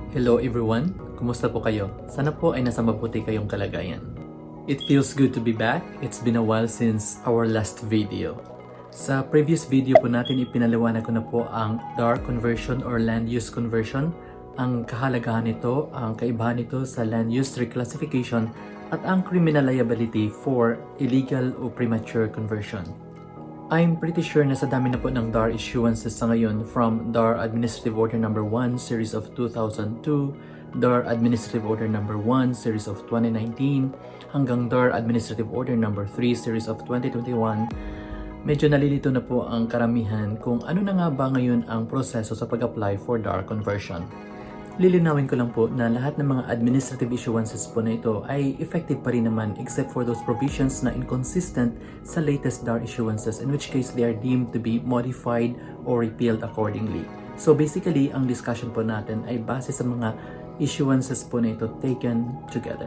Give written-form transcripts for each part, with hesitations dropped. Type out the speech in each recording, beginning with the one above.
Hello everyone! Kumusta po kayo? Sana po ay nasa mabuti kayong kalagayan. It feels good to be back. It's been a while since our last video. Sa previous video po natin ipinaliwanag ko na po ang DAR Conversion or Land Use Conversion, ang kahalagahan nito, ang kaibahan nito sa land use reclassification at ang criminal liability for illegal o premature conversion. I'm pretty sure na sa dami na po ng DAR issuances sa ngayon from DAR Administrative Order No. 1 Series of 2002, DAR Administrative Order No. 1 Series of 2019, hanggang DAR Administrative Order No. 3 Series of 2021, medyo nalilito na po ang karamihan kung ano na nga ba ngayon ang proseso sa pag-apply for DAR conversion. Lilinawin ko lang po na lahat ng mga administrative issuances po na ito ay effective pa rin naman except for those provisions na inconsistent sa latest DAR issuances, in which case they are deemed to be modified or repealed accordingly. So basically, ang discussion po natin ay base sa mga issuances po na ito taken together.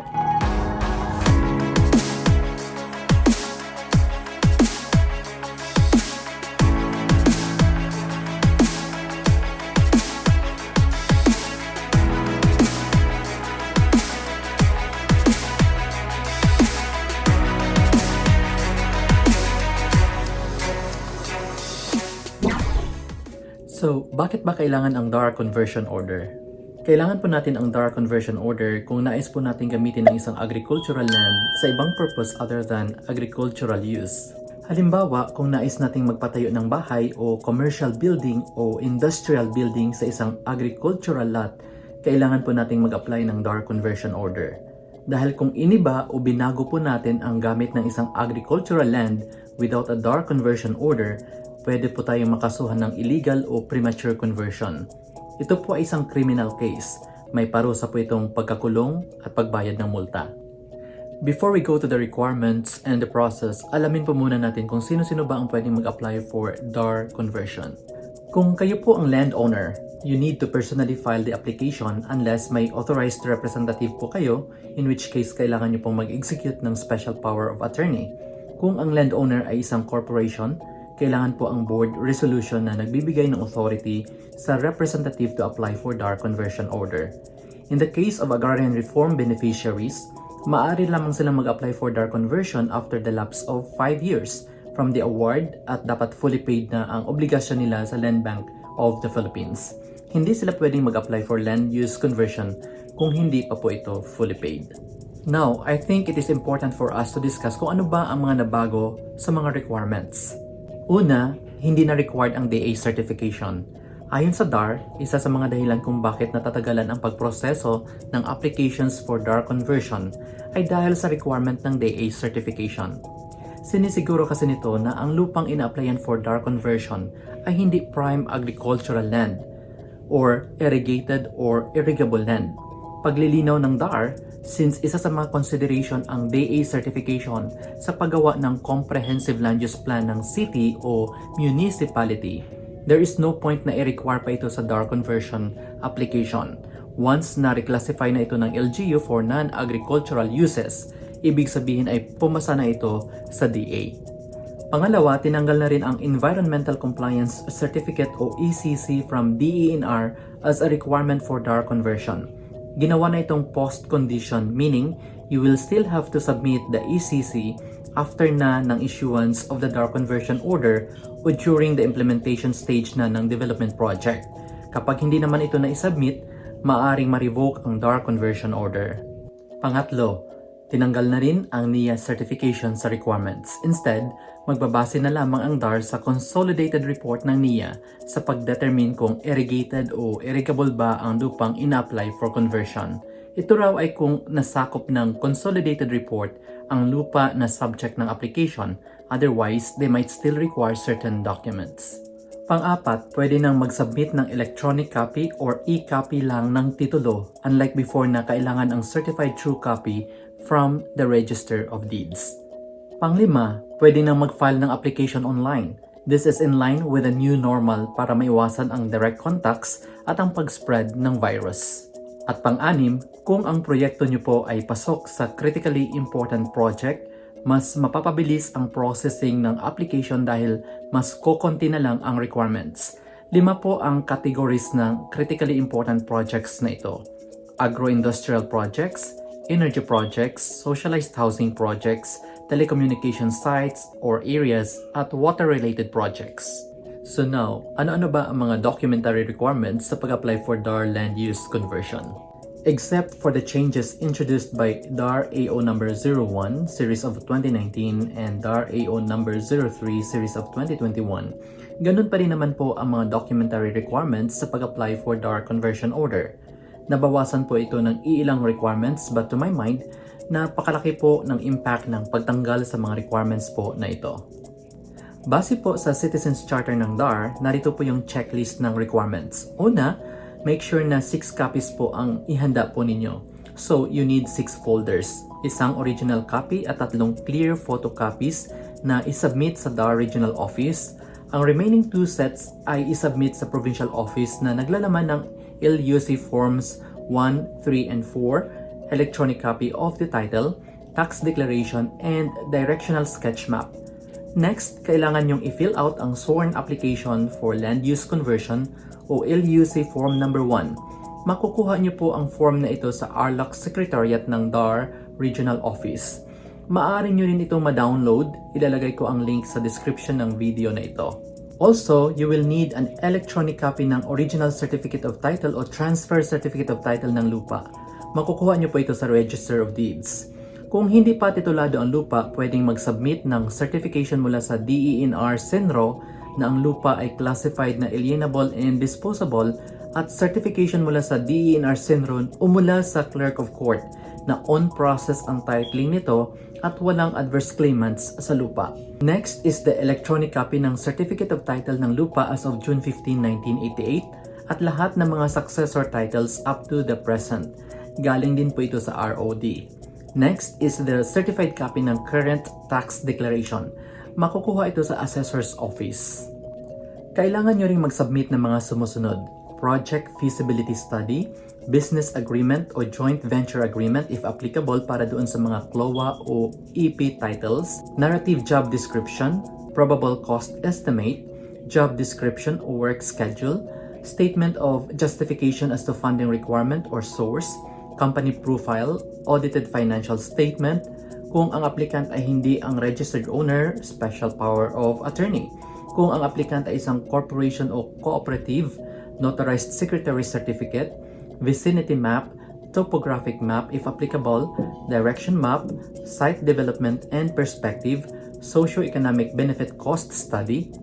So, bakit ba kailangan ang DAR Conversion Order? Kailangan po natin ang DAR Conversion Order kung nais po natin gamitin ang isang agricultural land sa ibang purpose other than agricultural use. Halimbawa, kung nais nating magpatayo ng bahay o commercial building o industrial building sa isang agricultural lot, kailangan po nating mag-apply ng DAR Conversion Order. Dahil kung iniba o binago po natin ang gamit ng isang agricultural land without a DAR Conversion Order, pwede po tayong makasuhan ng illegal o premature conversion. Ito po ay isang criminal case. May parusa po itong pagkakulong at pagbayad ng multa. Before we go to the requirements and the process, alamin po muna natin kung sino-sino ba ang pwedeng mag-apply for DAR conversion. Kung kayo po ang landowner, you need to personally file the application unless may authorized representative po kayo, in which case kailangan nyo pong mag-execute ng special power of attorney. Kung ang landowner ay isang corporation, kailangan po ang board resolution na nagbibigay ng authority sa representative to apply for DAR Conversion Order. In the case of Agriaran Reform beneficiaries, maaari lamang silang mag-apply for DAR Conversion after the lapse of 5 years from the award at dapat fully paid na ang obligasyon nila sa Land Bank of the Philippines. Hindi sila pwedeng mag-apply for Land Use Conversion kung hindi pa po ito fully paid. Now, I think it is important for us to discuss kung ano ba ang mga nabago sa mga requirements. Una, hindi na required ang DA certification. Ayon sa DAR, isa sa mga dahilan kung bakit natatagalan ang pagproseso ng applications for DAR conversion ay dahil sa requirement ng DA certification. Sinisiguro kasi nito na ang lupang ina-applyan for DAR conversion ay hindi prime agricultural land or irrigated or irrigable land. Paglilinaw ng DAR, since isa sa mga consideration ang DA certification sa paggawa ng comprehensive land use plan ng city o municipality, there is no point na i-require pa ito sa DAR conversion application. Once na reclassify na ito ng LGU for non-agricultural uses, ibig sabihin ay pumasa na ito sa DA. Pangalawa, tinanggal na rin ang Environmental Compliance Certificate o ECC from DENR as a requirement for DAR conversion. Ginawa na itong post-condition, meaning you will still have to submit the ECC after na ng issuance of the DAR Conversion Order o during the implementation stage na ng development project. Kapag hindi naman ito na-submit, maaaring ma-revoke ang DAR Conversion Order. Pangatlo, tinanggal na rin ang NIA certification sa requirements. Instead, magbabase na lamang ang DAR sa consolidated report ng NIA sa pagdetermine kung irrigated o irrigable ba ang lupang ina-apply for conversion. Ito raw ay kung nasakop ng consolidated report ang lupa na subject ng application, otherwise they might still require certain documents. Pang-apat, pwede nang mag-submit ng electronic copy or e-copy lang ng titulo, unlike before na kailangan ang certified true copy from the Register of Deeds. Panglima, pwede nang mag-file ng application online. This is in line with the new normal para maiwasan ang direct contacts at ang pag-spread ng virus. At pang-anim, kung ang proyekto nyo po ay pasok sa critically important project, mas mapapabilis ang processing ng application dahil mas kokonti na lang ang requirements. 5 po ang categories ng critically important projects na ito: agro-industrial projects, energy projects, socialized housing projects, telecommunication sites or areas, at water-related projects. So now, ano-ano ba ang mga documentary requirements sa pag-apply for DAR Land Use Conversion? Except for the changes introduced by DAR AO number 01 series of 2019 and DAR AO number 03 series of 2021, ganun pa rin naman po ang mga documentary requirements sa pag-apply for DAR Conversion Order. Nabawasan po ito ng iilang requirements, but to my mind, napakalaki po ng impact ng pagtanggal sa mga requirements po na ito. Base po sa Citizens Charter ng DAR, narito po yung checklist ng requirements. Una, make sure na 6 copies po ang ihanda po ninyo. So, you need 6 folders. Isang original copy at 3 clear photocopies na isubmit sa DAR Regional Office. Ang remaining 2 sets ay isubmit sa Provincial Office na naglalaman ng LUC Forms 1, 3, and 4, electronic copy of the title, tax declaration, and directional sketch map. Next, kailangan nyong i-fill out ang sworn application for land use conversion o LUC Form number 1. Makukuha nyo po ang form na ito sa RLOC Secretariat ng DAR Regional Office. Maaari nyo rin itong ma-download. Ilalagay ko ang link sa description ng video na ito. Also, you will need an electronic copy ng original certificate of title o transfer certificate of title ng lupa. Makukuha nyo po ito sa Register of Deeds. Kung hindi pa titulado ang lupa, pwedeng mag-submit ng certification mula sa DENR Senro na ang lupa ay classified na alienable and disposable, at certification mula sa DENR Senro o mula sa Clerk of Court na on process ang titling nito at walang adverse claimants sa lupa. Next is the electronic copy ng Certificate of Title ng lupa as of June 15, 1988 at lahat ng mga successor titles up to the present. Galing din po ito sa ROD. Next is the certified copy ng current tax declaration. Makukuha ito sa Assessor's Office. Kailangan nyo ring mag-submit ng mga sumusunod: Project Feasibility Study, Business Agreement o Joint Venture Agreement if applicable para doon sa mga CLOA o EP titles, Narrative Job Description, Probable Cost Estimate, Job Description o Work Schedule, Statement of Justification as to Funding Requirement or Source, Company Profile, Audited Financial Statement, kung ang applicant ay hindi ang registered owner, Special Power of Attorney. Kung ang applicant ay isang corporation o cooperative, Notarized Secretary Certificate, Vicinity Map, Topographic Map if applicable, Direction Map, Site Development and Perspective, Socio-Economic Benefit Cost Study,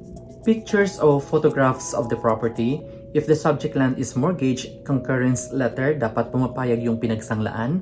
pictures or photographs of the property. If the subject land is mortgage, concurrence letter, dapat pumapayag yung pinagsanglaan.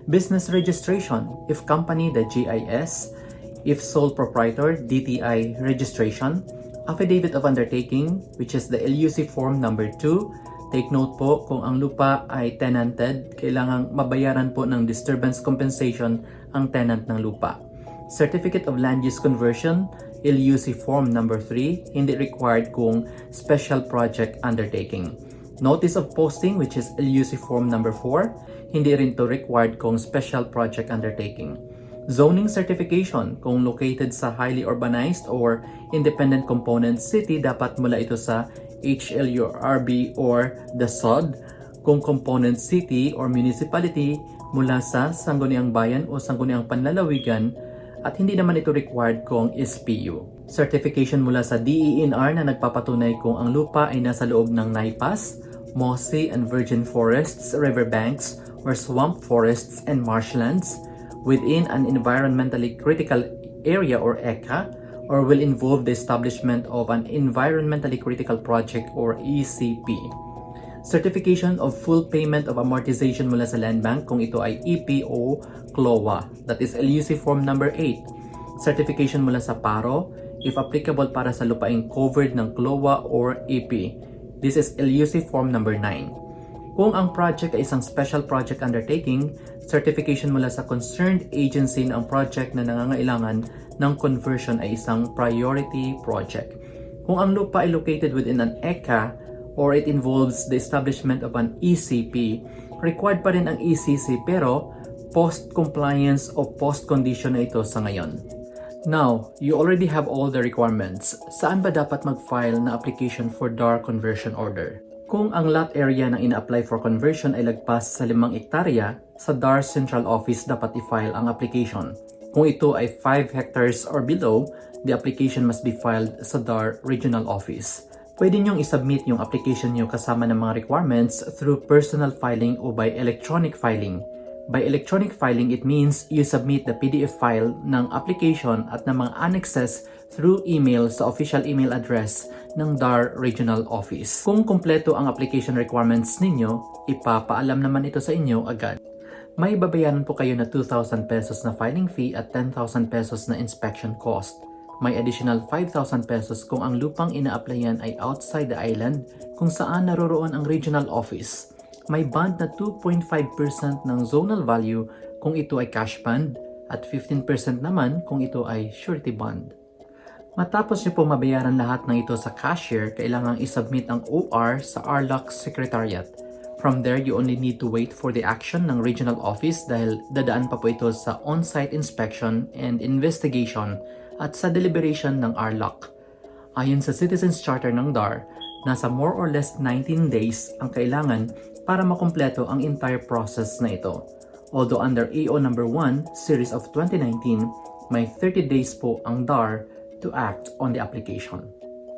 Business registration, if company, the GIS. If sole proprietor, DTI registration. Affidavit of undertaking, which is the LUC form number 2. Take note po, kung ang lupa ay tenanted, kailangang mabayaran po ng disturbance compensation ang tenant ng lupa. Certificate of Land Use Conversion, LUC Form number 3, hindi required kung special project undertaking. Notice of Posting, which is LUC Form number 4, hindi rin to required kung special project undertaking. Zoning Certification, kung located sa highly urbanized or independent component city, dapat mula ito sa HLURB or the SOD. Kung component city or municipality, mula sa Sangguniang Bayan o Sangguniang Panlalawigan, at hindi naman ito required kung SPU. Certification mula sa DENR na nagpapatunay kung ang lupa ay nasa loob ng NAIPAS, mossy and virgin forests, riverbanks, or swamp forests and marshlands within an environmentally critical area or ECA, or will involve the establishment of an environmentally critical project or ECP. Certification of full payment of amortization mula sa Land Bank kung ito ay EP o CLOA, that is LUC Form number 8. Certification mula sa PARO, if applicable para sa lupaing covered ng CLOA or EP. This is LUC Form number 9. Kung ang project ay isang special project undertaking, certification mula sa concerned agency na ang project na nangangailangan ng conversion ay isang priority project. Kung ang lupa ay located within an ECA or it involves the establishment of an ECP, required pa rin ang ECC pero post-compliance o post-condition na ito sa ngayon. Now, you already have all the requirements. Saan ba dapat mag-file na application for DAR Conversion Order? Kung ang lot area na ina-apply for conversion ay lagpas sa 5 hektarya, sa DAR Central Office dapat i-file ang application. Kung ito ay 5 hectares or below, the application must be filed sa DAR Regional Office. Pwede nyong isubmit yung application nyo kasama ng mga requirements through personal filing o by electronic filing. By electronic filing, it means you submit the PDF file ng application at ng mga annexes through email sa official email address ng DAR Regional Office. Kung kumpleto ang application requirements ninyo, ipapaalam naman ito sa inyo agad. May babayaran po kayo na 2,000 pesos na filing fee at 10,000 pesos na inspection cost. May additional 5,000 pesos kung ang lupang ina-applyan ay outside the island kung saan naroroon ang regional office. May bond na 2.5% ng zonal value kung ito ay cash bond at 15% naman kung ito ay surety bond. Matapos nyo po mabayaran lahat ng ito sa cashier, kailangang isubmit ang OR sa RLOC Secretariat. From there, you only need to wait for the action ng regional office dahil dadaan pa po ito sa on-site inspection and investigation at sa deliberation ng RLOC. Ayon sa Citizens Charter ng DAR, nasa more or less 19 days ang kailangan para makumpleto ang entire process na ito. Although under AO number 1, series of 2019, may 30 days po ang DAR to act on the application.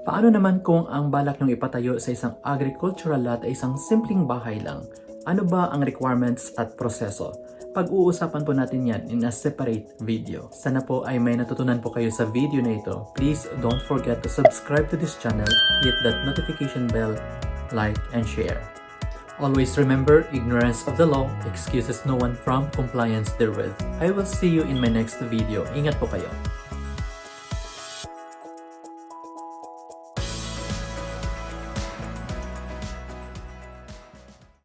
Paano naman kung ang balak nyong ipatayo sa isang agricultural lot ay isang simpleng bahay lang? Ano ba ang requirements at proseso? Pag-uusapan po natin yan in a separate video. Sana po ay may natutunan po kayo sa video na ito. Please don't forget to subscribe to this channel, hit that notification bell, like, and share. Always remember, ignorance of the law excuses no one from compliance therewith. I will see you in my next video. Ingat po kayo.